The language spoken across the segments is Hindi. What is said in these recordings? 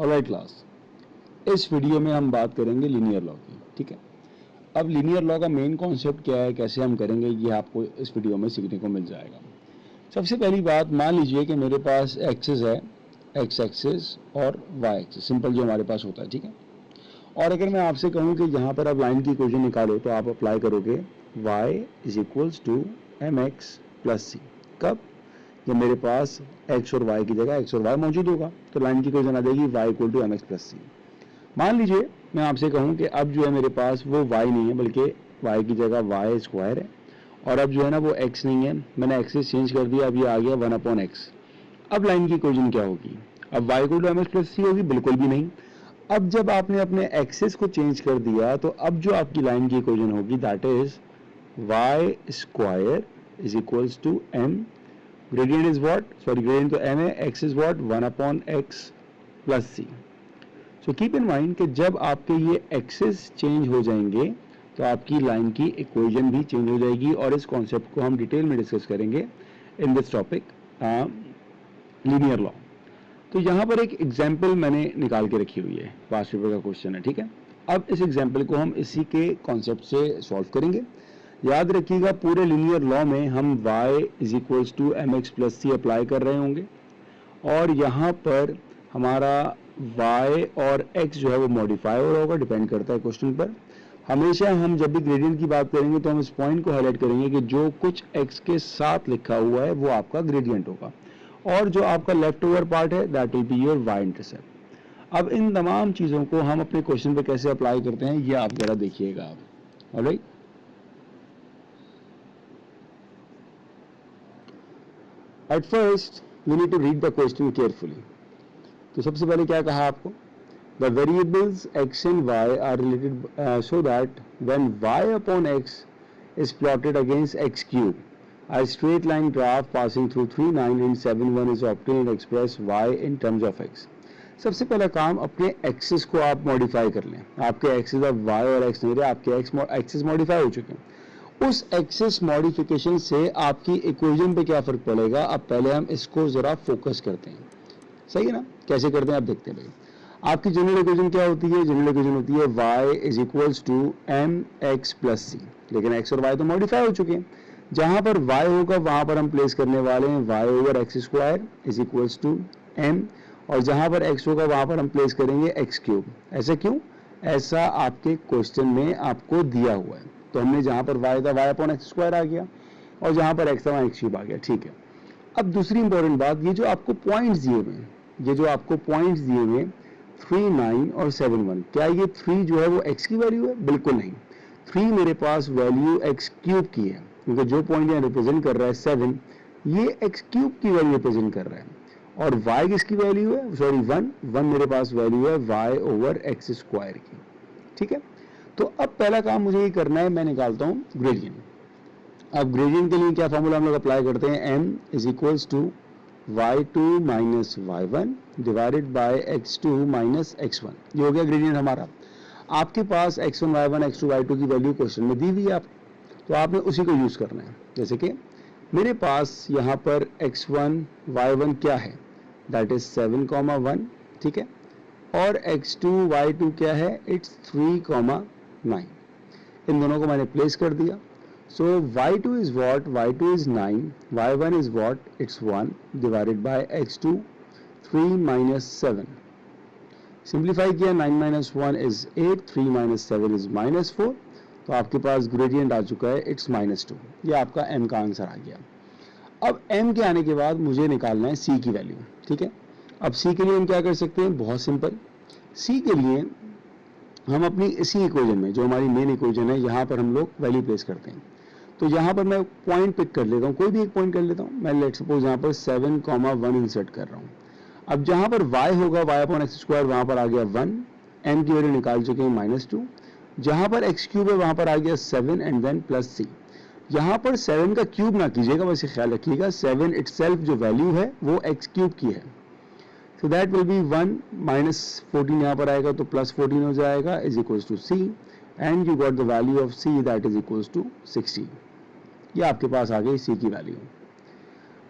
ऑलराइट क्लास, इस वीडियो में हम बात करेंगे लीनियर लॉ की। ठीक है, अब लीनियर लॉ का मेन कॉन्सेप्ट क्या है, कैसे हम करेंगे, ये आपको इस वीडियो में सीखने को मिल जाएगा। सबसे पहली बात, मान लीजिए कि मेरे पास एक्सिस है, एक्स एक्सिस और वाई एक्सिस, सिंपल जो हमारे पास होता है। ठीक है, और अगर मैं आपसे कहूँ कि यहाँ पर आप लाइन की इक्वेशन निकालो तो आप अप्लाई करोगे y is equals to M x plus c. कब? जब मेरे पास x और y की जगह x और y मौजूद होगा तो लाइन की इक्वेशन आ जाएगी y equal to M x plus c. मान लीजिए मैं आपसे कहूँ कि अब जो है मेरे पास वो y नहीं है बल्कि y की जगह y स्क्वायर है, और अब जो है ना वो x नहीं है, मैंने एक्सिस चेंज कर दिया, अब ये आ गया 1/x। अब लाइन की इक्वेशन क्या होगी? अब y equal to M x plus c होगी? बिल्कुल भी नहीं। अब जब आपने अपने एक्सिस को चेंज कर दिया तो अब जो आपकी लाइन की इक्वेशन होगी that is Y square is equals to M, gradient is what, sorry gradient तो एम है, X is what 1/x plus C. So keep in mind कि जब आपके ये एक्सिस चेंज हो जाएंगे तो आपकी लाइन की इक्वेशन भी चेंज हो जाएगी, और इस कॉन्सेप्ट को हम डिटेल में डिस्कस करेंगे in this topic linear law. तो यहाँ पर एक एग्जाम्पल मैंने निकाल के रखी हुई है, पास्ट पेपर का क्वेश्चन है। ठीक है, अब इस एग्जाम्पल को हम इसी के कॉन्सेप्ट से सॉल्व करेंगे। याद रखिएगा पूरे लीनियर लॉ में हम y is equals to M x plus C apply कर रहे होंगे, और यहाँ पर हमारा y और x जो है वो मॉडिफाई हो रहा होगा, डिपेंड करता है क्वेश्चन पर। हमेशा हम जब भी ग्रेडियंट की बात करेंगे तो हम इस पॉइंट को हाईलाइट करेंगे कि जो कुछ x के साथ लिखा हुआ है वो आपका ग्रेडियंट होगा, और जो आपका लेफ्ट ओवर पार्ट है that will be your Y intercept. अब इन तमाम चीज़ों को हम अपने क्वेश्चन पे कैसे अप्लाई करते हैं ये आप जरा देखिएगा आप। Alright, at first we need to read the question carefully. तो सबसे पहले क्या कहा आपको? The variables x and y are related so that when y upon x is plotted against x cube, a straight line graph passing through 3, 9 and 7, 1 is obtained and express y in terms of x. सबसे पहला काम, अपने एक्सिस को आप मॉडिफाई कर लें। आपके एक्सिस अब y और x नहीं रहे, आपके एक्सिस मॉडिफाई हो चुके हैं। उस एक्सिस मॉडिफिकेशन से आपकी इक्वेशन पे क्या फर्क पड़ेगा, अब पहले हम इसको जरा फोकस करते हैं। सही है ना? कैसे करते हैं आप देखते हैं भाई। आपकी जनरल इक्वेशन क्या होती है? जनरल इक्वेशन होती है y is equals to M x plus c, लेकिन x और y तो मॉडिफाई हो चुके हैं। जहां पर y होगा वहां पर हम प्लेस करने वाले हैं y over X square is equals to m, और जहां पर x होगा वहां पर हम प्लेस करेंगे x क्यूब। ऐसा क्यों? ऐसा आपके क्वेश्चन में आपको दिया हुआ है। तो हमने जहां पर y था y अपॉन एक्स स्क्वायर आ गया, और जहां पर x था वहां x क्यूब आ गया। ठीक है, अब दूसरी इंपॉर्टेंट बात, ये जो आपको पॉइंट्स दिए हुए हैं, ये जो आपको पॉइंट्स दिए हुए 3, 9 और 7, 1, क्या ये 3 जो है वो x की वैल्यू है? बिल्कुल नहीं। 3 मेरे पास वैल्यू x क्यूब की है, क्योंकि जो पॉइंट यहाँ रिप्रेजेंट कर रहा है 7, ये x क्यूब की वैल्यू रिप्रेजेंट कर रहा है। और y किसकी वैल्यू है? सॉरी 1 मेरे पास वैल्यू है y ओवर एक्स स्क्वायर की। ठीक है, तो अब पहला काम मुझे ये करना है, मैं निकालता हूँ ग्रेडियंट। अब ग्रेडियंट के लिए क्या फॉर्मूला हम लोग अप्लाई करते हैं? m is equals to y2 minus y1 divided by x2 minus x1। ये हो गया ग्रेडियंट हमारा। आपके पास x1 y1 x2 y2 की वैल्यू क्वेश्चन में दी हुई है, आप तो आपने उसी को यूज करना है। जैसे कि मेरे पास यहाँ पर x1 y1 क्या है? That is 7,1। ठीक है, और x2 y2 क्या है? इट्स 3,9। इन दोनों को मैंने प्लेस कर दिया। So y2 is what? y2 is 9, y1 is what? It's 1 divided by x2 3 minus 7. Simplify किया, 9 minus 1 is 8, 3 minus 7 is minus 4। तो आपके पास ग्रेडियंट आ चुका है, इट्स -2। ये आपका m का आंसर आ गया। अब m के आने के बाद मुझे निकालना है c की वैल्यू। ठीक है, अब c के लिए हम क्या कर सकते हैं? बहुत सिंपल। c के लिए हम अपनी इसी इक्वेशन में, जो हमारी मेन इक्वेशन है, यहाँ पर हम लोग वैल्यू प्लेस करते हैं। तो यहाँ पर मैं पॉइंट पिक कर लेता हूँ, कोई भी एक पॉइंट कर लेता हूँ। मैं लेट सपोज यहाँ पर 7,1 इंसर्ट कर रहा हूँ। अब जहाँ पर y होगा y अपॉन एक्स स्क्वायर, वहाँ पर आ गया 1, m की वैल्यू निकाल चुके हैं -2। जहाँ पर x क्यूब है वहाँ पर आ गया 7 एंड देन प्लस c। यहाँ पर 7 का क्यूब ना कीजिएगा, वैसे ख्याल रखिएगा 7 इटसेल्फ जो वैल्यू है वो x क्यूब की है। So that will be 1 minus 14 यहाँ पर आएगा तो प्लस 14 हो जाएगा is equals to c, and you got the value of c that is equals to 16। ये आपके पास आ गई c की वैल्यू।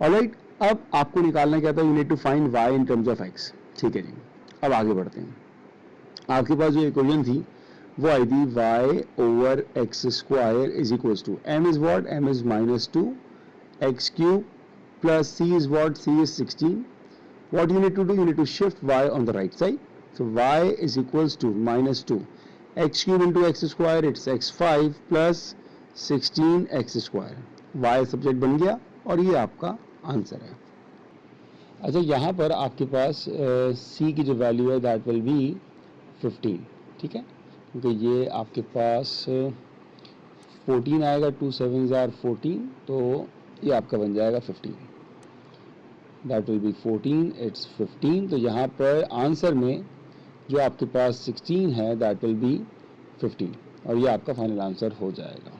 ऑलराइट, अब आपको निकालना क्या था? You need to find y in terms of x। ठीक है जी, अब आगे बढ़ते हैं। आपके पास जो इक्वेशन थी वो आई थी y over X square is equals to m is what, m is -2 x cube plus c is what, c is 16. What you need to do, you need to shift y on the right side. So y is equals to -2 x cube into x square, it's x5 plus 16 x square. y subject बन गया और ये आपका आंसर है। अच्छा, यहाँ पर आपके पास c की जो वैल्यू है दैट विल बी 15, ठीक है, क्योंकि ये आपके पास 14 आएगा, 2 7s are 14, तो ये आपका बन जाएगा 15, दैट विल बी 14, इट्स 15। तो यहाँ पर आंसर में जो आपके पास 16 है दैट विल बी 15 और ये आपका फाइनल आंसर हो जाएगा।